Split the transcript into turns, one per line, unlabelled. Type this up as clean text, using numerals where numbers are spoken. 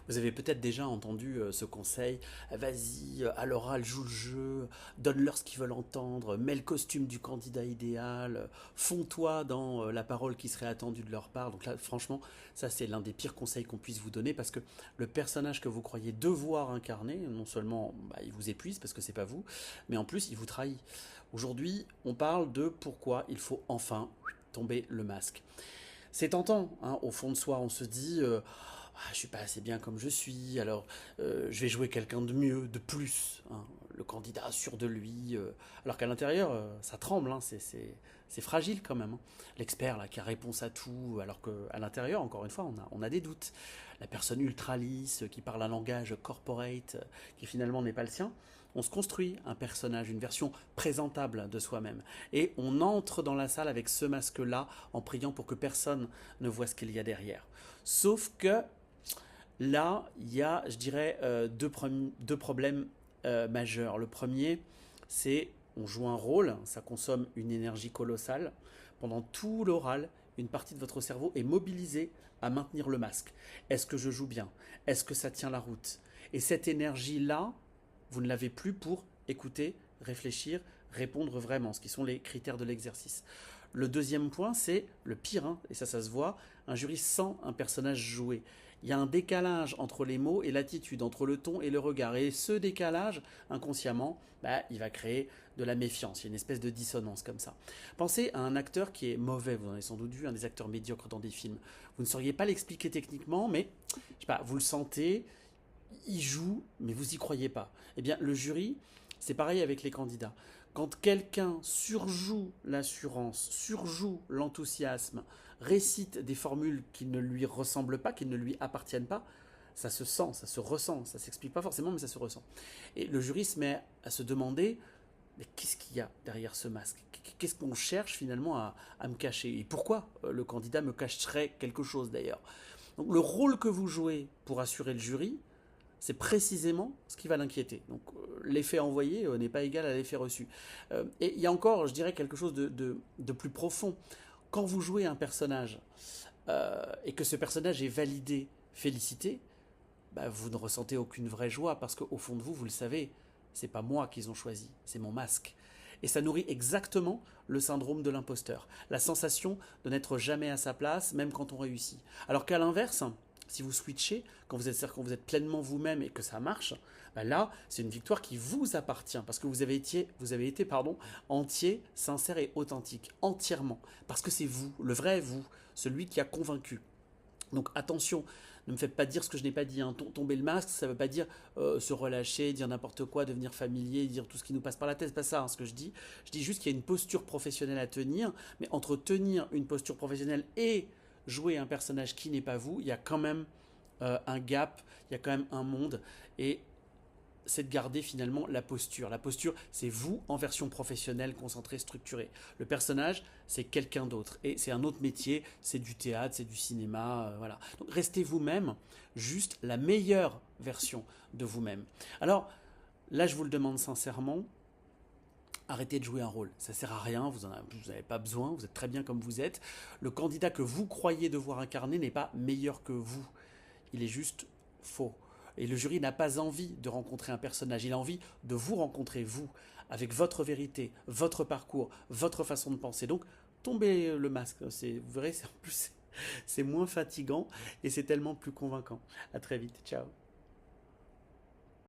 Vous avez peut-être déjà entendu ce conseil, vas-y, à l'oral, joue le jeu, donne-leur ce qu'ils veulent entendre, mets le costume du candidat idéal, fonds-toi dans la parole qui serait attendue de leur part. Donc là, franchement, ça c'est l'un des pires conseils qu'on puisse vous donner parce que le personnage que vous croyez devoir incarner, non seulement il vous épuise parce que c'est pas vous, mais en plus il vous trahit. Aujourd'hui, on parle de pourquoi il faut enfin tomber le masque. C'est tentant, hein, au fond de soi, on se dit je suis pas assez bien comme je suis, alors je vais jouer quelqu'un de mieux, de plus, hein, le candidat sûr de lui, alors qu'à l'intérieur ça tremble, hein, c'est fragile quand même, hein. L'expert là qui a réponse à tout, alors qu'à l'intérieur, encore une fois, on a des doutes. La personne ultra lisse qui parle un langage corporate qui finalement n'est pas le sien. On se construit un personnage, une version présentable de soi-même. Et on entre dans la salle avec ce masque-là en priant pour que personne ne voit ce qu'il y a derrière. Sauf que là, il y a, je dirais, deux problèmes majeurs. Le premier, c'est on joue un rôle, ça consomme une énergie colossale. Pendant tout l'oral, une partie de votre cerveau est mobilisée à maintenir le masque. Est-ce que je joue bien? Est-ce que ça tient la route? Et cette énergie-là, vous ne l'avez plus pour écouter, réfléchir, répondre vraiment, ce qui sont les critères de l'exercice. Le deuxième point, c'est le pire, hein, et ça se voit, un jury sans un personnage joué. Il y a un décalage entre les mots et l'attitude, entre le ton et le regard. Et ce décalage, inconsciemment, il va créer de la méfiance. Il y a une espèce de dissonance comme ça. Pensez à un acteur qui est mauvais, vous en avez sans doute vu, un des acteurs médiocres dans des films. Vous ne sauriez pas l'expliquer techniquement, mais je sais pas, vous le sentez, il joue, mais vous y croyez pas. Eh bien, le jury, c'est pareil avec les candidats. Quand quelqu'un surjoue l'assurance, surjoue l'enthousiasme, récite des formules qui ne lui ressemblent pas, qui ne lui appartiennent pas, ça se sent, ça se ressent, ça s'explique pas forcément, mais ça se ressent. Et le jury se met à se demander, mais qu'est-ce qu'il y a derrière ce masque? Qu'est-ce qu'on cherche finalement à me cacher? Et pourquoi le candidat me cacherait quelque chose d'ailleurs? Donc le rôle que vous jouez pour assurer le jury, c'est précisément ce qui va l'inquiéter. Donc l'effet envoyé n'est pas égal à l'effet reçu. Et il y a encore, je dirais, quelque chose de plus profond. Quand vous jouez un personnage et que ce personnage est validé, félicité, vous ne ressentez aucune vraie joie parce qu'au fond de vous, vous le savez, c'est pas moi qu'ils ont choisi, c'est mon masque. Et ça nourrit exactement le syndrome de l'imposteur, la sensation de n'être jamais à sa place, même quand on réussit. Alors qu'à l'inverse, si vous switchez, quand vous êtes pleinement vous-même et que ça marche, là, c'est une victoire qui vous appartient parce que vous avez été entier, sincère et authentique, entièrement. Parce que c'est vous, le vrai vous, celui qui a convaincu. Donc attention, ne me faites pas dire ce que je n'ai pas dit, hein. Tomber le masque, ça ne veut pas dire se relâcher, dire n'importe quoi, devenir familier, dire tout ce qui nous passe par la tête, c'est pas ça, hein, ce que je dis. Je dis juste qu'il y a une posture professionnelle à tenir, mais entre tenir une posture professionnelle et jouer un personnage qui n'est pas vous, il y a quand même un gap, il y a quand même un monde, et c'est de garder finalement la posture. La posture, c'est vous en version professionnelle, concentrée, structurée. Le personnage, c'est quelqu'un d'autre. Et c'est un autre métier, c'est du théâtre, c'est du cinéma, voilà. Donc restez vous-même, juste la meilleure version de vous-même. Alors, là, je vous le demande sincèrement, arrêtez de jouer un rôle. Ça sert à rien, vous n'avez pas besoin, vous êtes très bien comme vous êtes. Le candidat que vous croyez devoir incarner n'est pas meilleur que vous. Il est juste faux. Et le jury n'a pas envie de rencontrer un personnage, il a envie de vous rencontrer, vous, avec votre vérité, votre parcours, votre façon de penser. Donc, tombez le masque, vous verrez, en plus, c'est moins fatigant et c'est tellement plus convaincant. À très vite, ciao.